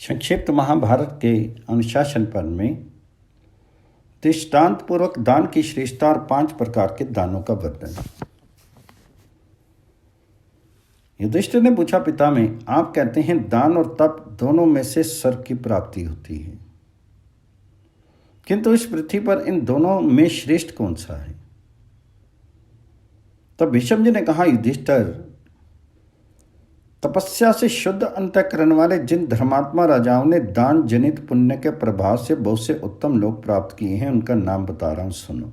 संक्षिप्त महाभारत के अनुशासन पर्व में दृष्टांत पूर्वक दान की श्रेष्ठता और 5 प्रकार के दानों का वर्णन। युधिष्ठिर ने पूछा, पिता में आप कहते हैं दान और तप दोनों में से स्वर्ग की प्राप्ति होती है, किंतु इस पृथ्वी पर इन दोनों में श्रेष्ठ कौन सा है? तब भीष्म जी ने कहा, युधिष्ठिर, तपस्या से शुद्ध अंतःकरण वाले जिन धर्मात्मा राजाओं ने दान जनित पुण्य के प्रभाव से बहुत से उत्तम लोक प्राप्त किए हैं, उनका नाम बता रहा हूं, सुनो।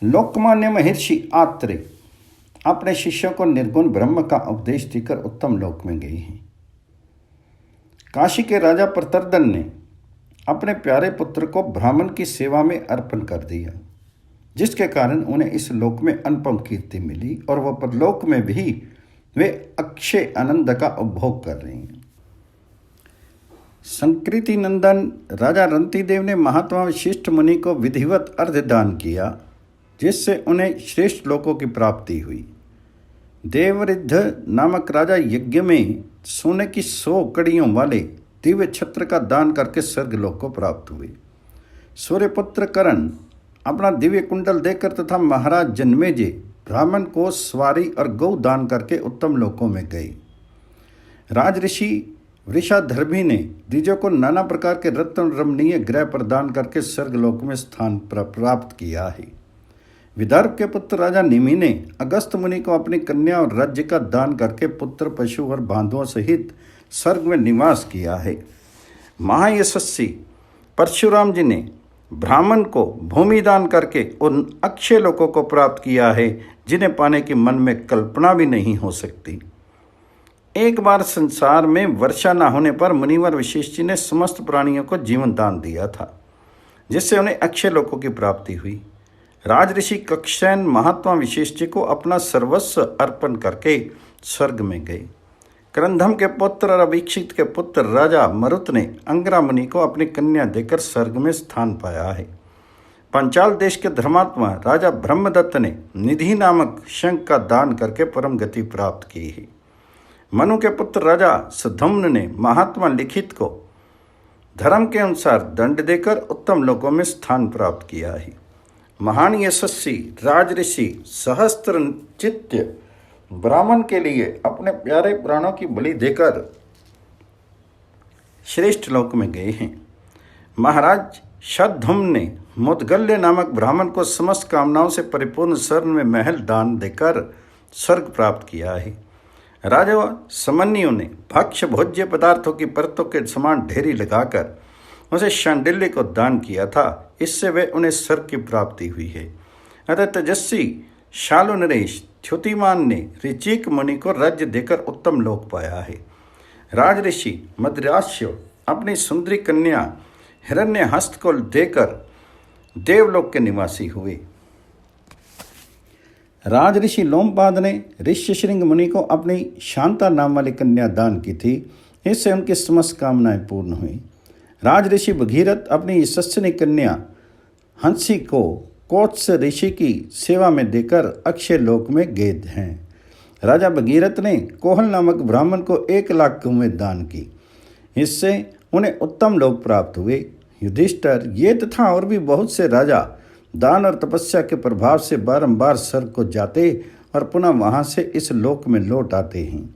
लोकमान्य महर्षि आत्रेय अपने शिष्यों को निर्गुण ब्रह्म का उपदेश देकर उत्तम लोक में गए हैं। काशी के राजा प्रतर्दन ने अपने प्यारे पुत्र को ब्राह्मण की सेवा में अर्पण कर दिया, जिसके कारण उन्हें इस लोक में अनुपम कीर्ति मिली और वह परलोक में भी वे अक्षय आनंद का उपभोग कर रहे हैं। संकृति नंदन राजा रंतिदेव ने महात्मा वशिष्ठ मुनि को विधिवत अर्धदान किया, जिससे उन्हें श्रेष्ठ लोकों की प्राप्ति हुई। देवऋद्ध नामक राजा यज्ञ में सोने की 100 कड़ियों वाले दिव्य छत्र का दान करके स्वर्ग लोक को प्राप्त हुए। सूर्यपुत्र कर्ण अपना दिव्य कुंडल देकर तथा महाराज जन्मेजय ब्राह्मण को स्वारी और गौ दान करके उत्तम लोकों में गए। राजऋषि वृषाधर्मी ने द्विजों को नाना प्रकार के रत्न रमणीय गृह प्रदान करके स्वर्गलोक में स्थान प्राप्त किया है। विदर्भ के पुत्र राजा निमि ने अगस्त मुनि को अपनी कन्या और राज्य का दान करके पुत्र, पशु और बांधुओं सहित स्वर्ग में निवास किया है। महायशस्वी परशुराम जी ने ब्राह्मण को भूमि दान करके उन अक्षय लोकों को प्राप्त किया है, जिन्हें पाने की मन में कल्पना भी नहीं हो सकती। एक बार संसार में वर्षा न होने पर मुनिवर वशिष्ठ जी ने समस्त प्राणियों को जीवन दान दिया था, जिससे उन्हें अक्षय लोकों की प्राप्ति हुई। राजऋषि कक्षसेन महात्मा वशिष्ठ जी को अपना सर्वस्व अर्पण करके स्वर्ग में गए। क्रंधम के पुत्र और अभिक्षित के पुत्र राजा मरुत ने अंगरा मुनि को अपनी कन्या देकर स्वर्ग में स्थान पाया है। पंचाल देश के धर्मात्मा राजा ब्रह्मदत्त ने निधि नामक शंख का दान करके परम गति प्राप्त की है। मनु के पुत्र राजा सुधम्न ने महात्मा लिखित को धर्म के अनुसार दंड देकर उत्तम लोकों में स्थान प्राप्त किया है। महान यशस्वी राजऋषि सहस्त्रचित्य ब्राह्मण के लिए अपने प्यारे प्राणों की बलि देकर श्रेष्ठ लोक में गए हैं। महाराज शतधुम्न ने मुद्गल्य नामक ब्राह्मण को समस्त कामनाओं से परिपूर्ण स्वर्ण में महल दान देकर स्वर्ग प्राप्त किया है। राजा समन्यु ने भक्ष्य भोज्य पदार्थों की परतों के समान ढेरी लगाकर उसे शांडिल्य को दान किया था, इससे वे उन्हें स्वर्ग की प्राप्ति हुई है। अतः तेजस्वी शालु नरेश च्युतिमान ने ऋचिक मुनि को राज्य देकर उत्तम लोक पाया है। राजऋषि मद्रास्य अपनी सुंदरी कन्या हिरण्यहस्त को देकर देवलोक के निवासी हुए। राजऋषि लोमपाद ने ऋष्यशृंग मुनि को अपनी शांता नाम वाली कन्या दान की थी, इससे उनकी समस्त कामनाएं पूर्ण हुई। राजऋषि भगीरथ अपनी यशस्विनी कन्या हंसी को कोत्स ऋषि की सेवा में देकर अक्षय लोक में गए हैं। राजा भगीरथ ने कोहल नामक ब्राह्मण को 1 लाख कुएं दान की, इससे उन्हें उत्तम लोक प्राप्त हुए। युधिष्ठिर, ये तथा और भी बहुत से राजा दान और तपस्या के प्रभाव से बारंबार स्वर्ग को जाते और पुनः वहां से इस लोक में लौट आते हैं।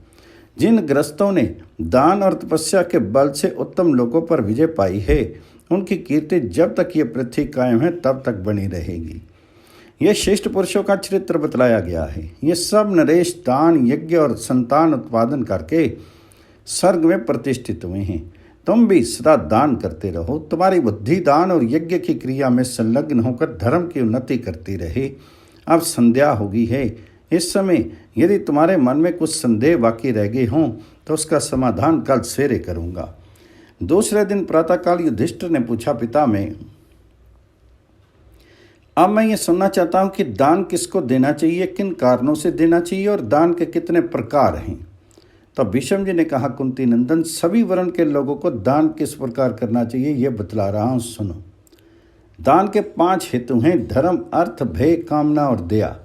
जिन ग्रस्तों ने दान और तपस्या के बल से उत्तम लोकों पर विजय पाई है, उनकी कीर्ति जब तक ये पृथ्वी कायम है तब तक बनी रहेगी। ये श्रेष्ठ पुरुषों का चरित्र बतलाया गया है। ये सब नरेश दान, यज्ञ और संतान उत्पादन करके स्वर्ग में प्रतिष्ठित हुए हैं। तुम भी सदा दान करते रहो। तुम्हारी बुद्धि दान और यज्ञ की क्रिया में संलग्न होकर धर्म की उन्नति करती रहे। अब संध्या हो गई है। इस समय यदि तुम्हारे मन में कुछ संदेह बाकी रह गए हों तो उसका समाधान कल सवेरे करूँगा। दूसरे दिन प्रातःकाल युधिष्ठिर ने पूछा, पिता में अब मैं ये सुनना चाहता हूँ कि दान किसको देना चाहिए, किन कारणों से देना चाहिए और दान के कितने प्रकार हैं। तो भीष्म जी ने कहा, कुंती नंदन, सभी वर्ण के लोगों को दान किस प्रकार करना चाहिए यह बतला रहा हूँ, सुनो। दान के 5 हेतु हैं: धर्म, अर्थ, भय, कामना और दया।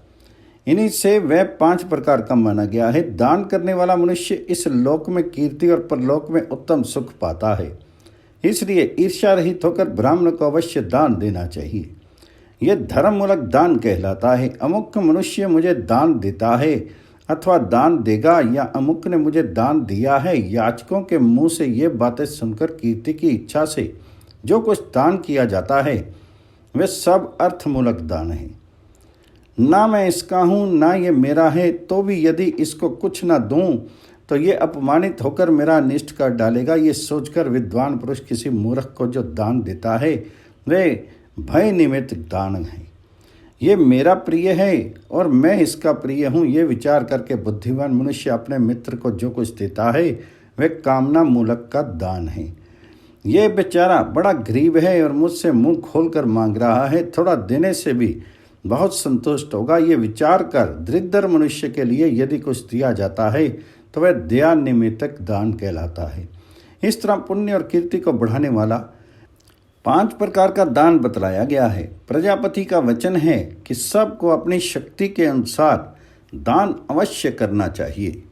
इन्हीं से वह 5 प्रकार का माना गया है। दान करने वाला मनुष्य इस लोक में कीर्ति और परलोक में उत्तम सुख पाता है। इसलिए ईर्ष्या रहित होकर ब्राह्मण को अवश्य दान देना चाहिए। यह धर्म मूलक दान कहलाता है। अमुक मनुष्य मुझे दान देता है अथवा दान देगा या अमुक ने मुझे दान दिया है, याचकों के मुंह से ये बातें सुनकर कीर्ति की इच्छा से जो कुछ दान किया जाता है वे सब अर्थमूलक दान है। ना मैं इसका हूँ ना ये मेरा है, तो भी यदि इसको कुछ ना दूँ तो ये अपमानित होकर मेरा अनिष्ट कर डालेगा। ये सोचकर विद्वान पुरुष किसी मूर्ख को जो दान देता है वे भय निमित्त दान है। ये मेरा प्रिय है और मैं इसका प्रिय हूँ, ये विचार करके बुद्धिमान मनुष्य अपने मित्र को जो कुछ देता है वह कामना मूलक का दान है। ये बेचारा बड़ा गरीब है और मुझसे मुंह खोलकर मांग रहा है, थोड़ा देने से भी बहुत संतुष्ट होगा। ये विचार कर दरिद्र मनुष्य के लिए यदि कुछ दिया जाता है तो वह दया निमित्तक दान कहलाता है। इस तरह पुण्य और कीर्ति को बढ़ाने वाला 5 प्रकार का दान बतलाया गया है। प्रजापति का वचन है कि सबको अपनी शक्ति के अनुसार दान अवश्य करना चाहिए।